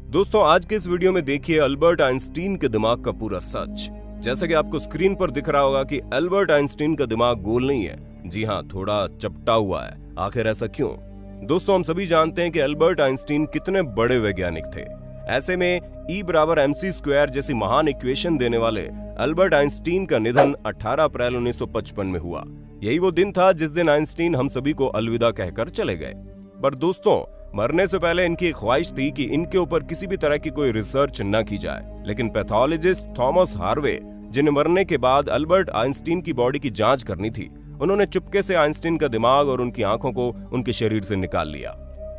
दोस्तों आज के इस वीडियो में देखिए अल्बर्ट आइंस्टीन के दिमाग का पूरा सच। जैसा कि आपको स्क्रीन पर दिख रहा होगा कि अल्बर्ट आइंस्टीन का दिमाग गोल नहीं है, जी हाँ थोड़ा चपटा हुआ है। आखिर ऐसा क्यों? दोस्तों हम सभी जानते हैं कि अल्बर्ट आइंस्टीन कितने बड़े वैज्ञानिक थे। ऐसे में E=mc² जैसी महान इक्वेशन देने वाले अल्बर्ट आइंस्टीन का निधन 18 अप्रैल 1955 में हुआ। यही वो दिन था जिस दिन आइंस्टीन हम सभी को अलविदा कहकर चले गए। पर दोस्तों मरने से पहले इनकी ख्वाहिश थी कि इनके ऊपर किसी भी तरह की कोई रिसर्च न की जाए, लेकिन पैथोलॉजिस्ट थॉमस हार्वे, जिन्हें मरने के बाद अल्बर्ट आइंस्टीन की बॉडी की जांच करनी थी, उन्होंने चुपके से आइंस्टीन का दिमाग और उनकी आंखों को उनके शरीर से निकाल लिया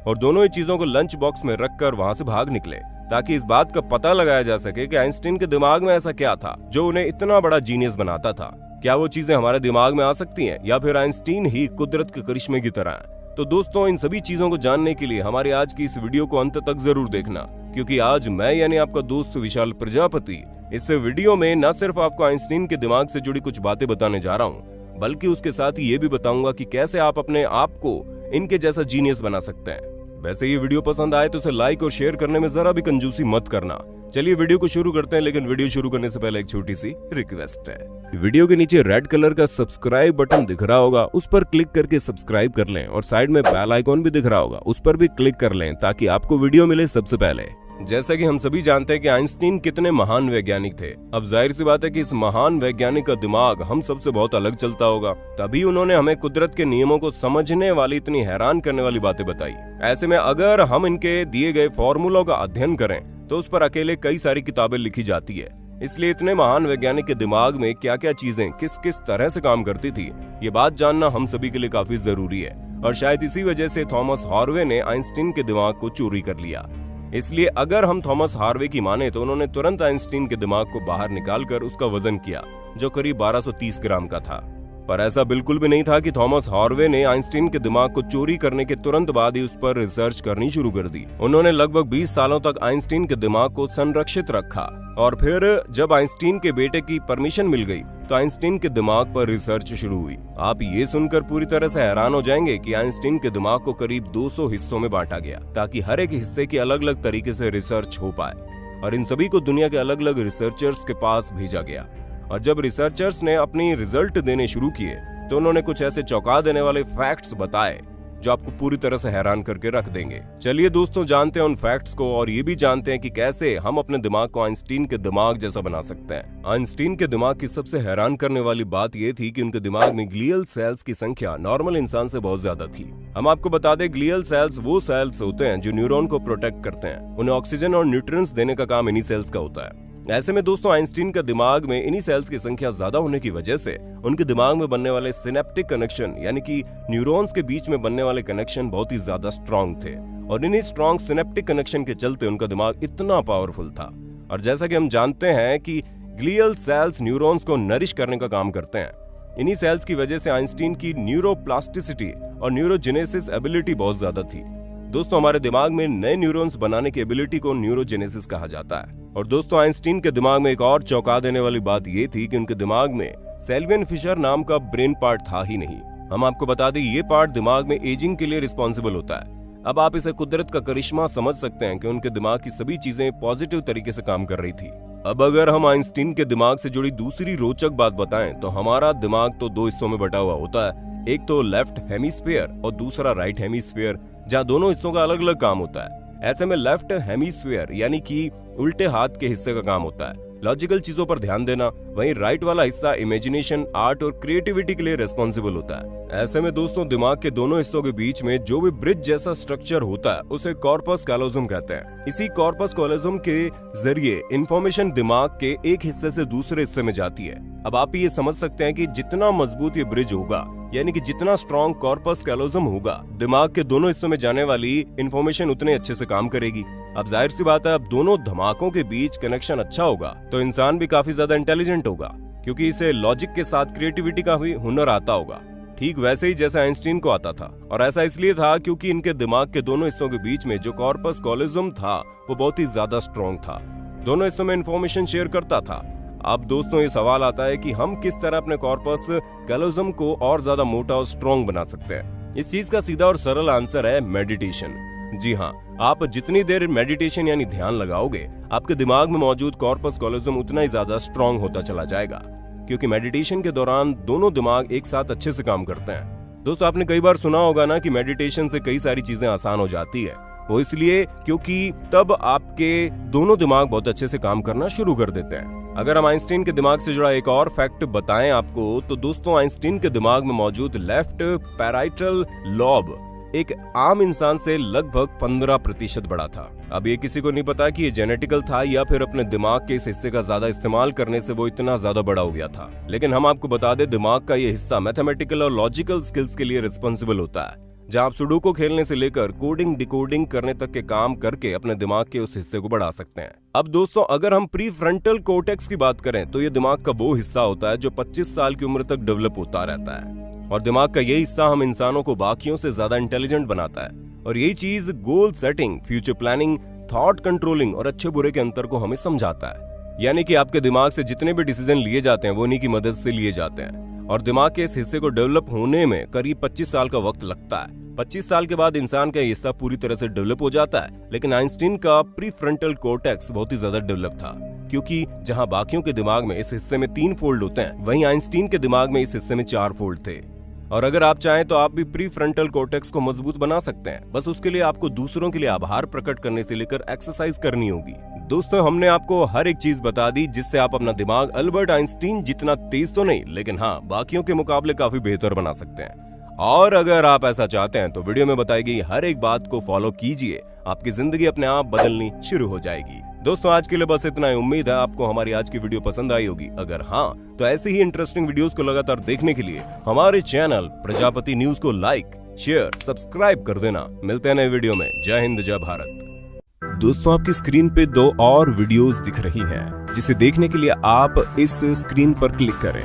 और दोनों ही चीजों को लंच बॉक्स में रखकर वहां से भाग निकले, ताकि इस बात का पता लगाया जा सके कि आइंस्टीन के दिमाग में ऐसा क्या था जो उन्हें इतना बड़ा जीनियस बनाता था। क्या वो चीजें हमारे दिमाग में आ सकती हैं या फिर आइंस्टीन ही कुदरत के करिश्मे की तरह है? तो दोस्तों इन सभी चीजों को जानने के लिए हमारी आज की इस वीडियो को अंत तक जरूर देखना, क्योंकि आज मैं यानी आपका दोस्त विशाल प्रजापति इस वीडियो में न सिर्फ आपको आइंस्टीन के दिमाग से जुड़ी कुछ बातें बताने जा रहा हूँ, बल्कि उसके साथ ही ये भी बताऊंगा कि कैसे आप अपने आप को इनके जैसा जीनियस बना सकते हैं। वैसे ये वीडियो पसंद आए तो इसे लाइक और शेयर करने में जरा भी कंजूसी मत करना। चलिए वीडियो को शुरू करते हैं, लेकिन वीडियो शुरू करने से पहले एक छोटी सी रिक्वेस्ट है। वीडियो के नीचे रेड कलर का सब्सक्राइब बटन दिख रहा होगा, उस पर क्लिक करके सब्सक्राइब कर लें और साइड में बेल आइकॉन भी दिख रहा होगा, उस पर भी क्लिक कर लें ताकि आपको वीडियो मिले सबसे पहले। जैसा कि हम सभी जानते हैं कि आइंस्टीन कितने महान वैज्ञानिक थे। अब जाहिर सी बात है कि इस महान वैज्ञानिक का दिमाग हम सबसे बहुत अलग चलता होगा, तभी उन्होंने हमें कुदरत के नियमों को समझने वाली इतनी हैरान करने वाली बातें बताई। ऐसे में अगर हम इनके दिए गए फॉर्मूलों का अध्ययन करें तो उस पर अकेले कई सारी किताबें लिखी जाती है। इसलिए इतने महान वैज्ञानिक के दिमाग में क्या क्या चीजें किस किस तरह से काम करती थी, ये बात जानना हम सभी के लिए काफी जरूरी है। और शायद इसी वजह से थॉमस हार्वे ने आइंस्टीन के दिमाग को चोरी कर लिया। इसलिए अगर हम थॉमस हार्वे की माने तो उन्होंने तुरंत आइंस्टीन के दिमाग को बाहर निकालकर उसका वजन किया, जो करीब 1230 ग्राम का था। पर ऐसा बिल्कुल भी नहीं था कि थॉमस हार्वे ने आइंस्टीन के दिमाग को चोरी करने के तुरंत बाद ही उस पर रिसर्च करनी शुरू कर दी। उन्होंने लगभग 20 सालों तक आइंस्टीन के दिमाग को संरक्षित रखा और फिर जब आइंस्टीन के बेटे की परमिशन मिल गई तो आइंस्टीन के दिमाग पर रिसर्च शुरू हुई। आप ये सुनकर पूरी तरह से हैरान हो जाएंगे कि आइंस्टीन के दिमाग को करीब 200 हिस्सों में बांटा गया, ताकि हर एक हिस्से की अलग अलग तरीके से रिसर्च हो पाए और इन सभी को दुनिया के अलग अलग रिसर्चर्स के पास भेजा गया। और जब रिसर्चर्स ने अपनी रिजल्ट देने शुरू किए तो उन्होंने कुछ ऐसे चौंका देने वाले फैक्ट्स बताए जो आपको पूरी तरह से हैरान करके रख देंगे। चलिए दोस्तों जानते हैं उन फैक्ट्स को और ये भी जानते हैं कि कैसे हम अपने दिमाग को आइंस्टीन के दिमाग जैसा बना सकते हैं। आइंस्टीन के दिमाग की सबसे हैरान करने वाली बात ये थी कि उनके दिमाग में ग्लियल सेल्स की संख्या नॉर्मल इंसान से बहुत ज्यादा थी। हम आपको बता दें ग्लियल सेल्स वो सेल्स होते हैं जो न्यूरॉन को प्रोटेक्ट करते हैं, उन्हें ऑक्सीजन और न्यूट्रिएंट्स देने का काम इन्हीं सेल्स का होता है। ऐसे में दोस्तों आइंस्टीन का दिमाग में इन्हीं सेल्स की संख्या ज्यादा होने की वजह से उनके दिमाग में बनने वाले सिनेप्टिक कनेक्शन यानी कि न्यूरॉन्स के बीच में बनने वाले कनेक्शन बहुत ही ज्यादा स्ट्रांग थे और इन्हीं स्ट्रांग सिनेप्टिक कनेक्शन के चलते उनका दिमाग इतना पावरफुल था। और जैसा कि हम जानते हैं कि ग्लियल सेल्स न्यूरॉन्स को नरिश करने का काम करते हैं। इन्हीं सेल्स की वजह से आइंस्टीन की न्यूरोप्लास्टिसिटी और न्यूरोजेनेसिस एबिलिटी बहुत ज्यादा थी। दोस्तों हमारे दिमाग में नए न्यूरॉन्स बनाने की एबिलिटी को न्यूरोजेनेसिस कहा जाता है। और दोस्तों आइंस्टीन के दिमाग में एक और चौंका देने वाली बात ये थी कि उनके दिमाग में सेल्वियन फिशर नाम का ब्रेन पार्ट था ही नहीं। हम आपको बता दें ये पार्ट दिमाग में एजिंग के लिए रिस्पॉन्सिबल होता है। अब आप इसे कुदरत का करिश्मा समझ सकते हैं कि उनके दिमाग की सभी चीजें पॉजिटिव तरीके से काम कर रही थी। अब अगर हम आइंस्टीन के दिमाग से जुड़ी दूसरी रोचक बात बताएं तो हमारा दिमाग तो दो हिस्सों में बटा हुआ होता है, एक तो लेफ्ट हेमिस्फीयर और दूसरा राइट हेमिस्फीयर, जहाँ दोनों हिस्सों का अलग अलग काम होता है। ऐसे में लेफ्ट हेमिस्फीयर यानी कि उल्टे हाथ के हिस्से का काम होता है लॉजिकल चीजों पर ध्यान देना, वहीं राइट वाला हिस्सा इमेजिनेशन, आर्ट और क्रिएटिविटी के लिए रिस्पॉन्सिबल होता है। ऐसे में दोस्तों दिमाग के दोनों हिस्सों के बीच में जो भी ब्रिज जैसा स्ट्रक्चर होता है उसे कॉर्पस कैलोजम कहते हैं। इसी कॉर्पस कैलोजम के जरिए इंफॉर्मेशन दिमाग के एक हिस्से से दूसरे हिस्से में जाती है। अब आप ये समझ सकते हैं कि जितना मजबूत ये ब्रिज होगा यानी कि जितना स्ट्रॉन्ग कॉर्पस कैलोजम होगा, दिमाग के दोनों हिस्सों में जाने वाली इंफॉर्मेशन उतने अच्छे से काम करेगी। अब जाहिर सी बात है अब दोनों धमाकों के बीच कनेक्शन अच्छा होगा तो इंसान भी काफी ज्यादा इंटेलिजेंट होगा, क्योंकि इसे लॉजिक के साथ क्रिएटिविटी का भी हुनर आता होगा, ठीक वैसे ही जैसा आइंस्टीन को आता था। और ऐसा इसलिए था क्योंकि इनके दिमाग के दोनों हिस्सों के बीच में जो कॉर्पस कैलोजम था वो बहुत ही ज्यादा स्ट्रॉन्ग था, दोनों हिस्सों में इंफॉर्मेशन शेयर करता था। अब दोस्तों ये सवाल आता है कि हम किस तरह अपने कॉर्पस कैलोजम को और ज्यादा मोटा और स्ट्रॉन्ग बना सकते हैं। इस चीज का सीधा और सरल आंसर है मेडिटेशन। जी हाँ, आप जितनी देर मेडिटेशन यानी ध्यान लगाओगे, आपके दिमाग में मौजूद कॉर्पस कॉलोजम उतना ही ज्यादा स्ट्रांग होता चला जाएगा, क्योंकि मेडिटेशन के दौरान दोनों दिमाग एक साथ अच्छे से काम करते हैं। दोस्तों, आपने कई बार सुना होगा ना कि मेडिटेशन से कई सारी चीजें आसान हो जाती है। वो इसलिए क्योंकि तब आपके दोनों दिमाग बहुत अच्छे से काम करना शुरू कर देते हैं। अगर हम आइंस्टीन के दिमाग से जुड़ा एक और फैक्ट बताएं आपको, तो दोस्तों आइंस्टीन के दिमाग में मौजूद लेफ्ट पैराइटल लॉब एक आम इंसान से लगभग 15% बड़ा था। अब ये किसी को नहीं पता कि ये जेनेटिकल था या फिर अपने दिमाग के इस हिस्से का ज्यादा इस्तेमाल करने से वो इतना ज्यादा बड़ा हो गया था। लेकिन हम आपको बता दें, दिमाग का ये हिस्सा मैथमेटिकल और लॉजिकल स्किल्स के लिए रिस्पॉन्सिबल होता है, जहां आप सुडोकू खेलने से लेकर कोडिंग डिकोडिंग करने तक के काम करके अपने दिमाग के उस हिस्से को बढ़ा सकते हैं। अब दोस्तों, अगर हम प्रीफ्रंटल कोर्टेक्स की बात करें, तो ये दिमाग का वो हिस्सा होता है जो 25 साल की उम्र तक डेवलप होता रहता है, और दिमाग का ये हिस्सा हम इंसानों को बाकियों से ज्यादा इंटेलिजेंट बनाता है। और यही चीज goal setting, future planning, thought controlling और अच्छे बुरे के अंतर को हमें समझाता है। यानी कि आपके दिमाग से जितने भी डिसीजन लिए जाते हैं वो उन्हीं की मदद से लिए जाते हैं, और दिमाग के इस हिस्से को डेवलप होने में करीब 25 साल का वक्त लगता है। 25 साल के बाद इंसान का हिस्सा पूरी तरह से डेवलप हो जाता है। लेकिन आइंस्टीन का प्रीफ्रंटल कोर्टेक्स बहुत ही ज्यादा डेवलप था, क्योंकि जहां बाकियों के दिमाग में इस हिस्से में 3 फोल्ड होते हैं, वहीं आइंस्टीन के दिमाग में इस हिस्से में 4 फोल्ड थे। और अगर आप चाहें तो आप भी प्रीफ्रंटल कोर्टेक्स को मजबूत बना सकते हैं। बस उसके लिए आपको दूसरों के लिए आभार प्रकट करने से लेकर एक्सरसाइज करनी होगी। दोस्तों, हमने आपको हर एक चीज बता दी जिससे आप अपना दिमाग अल्बर्ट आइंस्टीन जितना तेज तो नहीं, लेकिन हाँ, बाकियों के मुकाबले काफी बेहतर बना सकते हैं। और अगर आप ऐसा चाहते हैं तो वीडियो में बताई गई हर एक बात को फॉलो कीजिए, आपकी जिंदगी अपने आप बदलनी शुरू हो जाएगी। दोस्तों, आज के लिए बस इतना ही। उम्मीद है आपको हमारी आज की वीडियो पसंद आई होगी। अगर हाँ, तो ऐसे ही इंटरेस्टिंग वीडियोस को लगातार देखने के लिए हमारे चैनल प्रजापति न्यूज को लाइक, शेयर, सब्सक्राइब कर देना। मिलते हैं नए वीडियो में। जय हिंद, जय भारत। दोस्तों, आपकी स्क्रीन पे 2 और वीडियोस दिख रही हैं, जिसे देखने के लिए आप इस स्क्रीन पर क्लिक करें।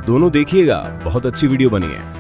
दोनों देखिएगा, बहुत अच्छी वीडियो बनी है।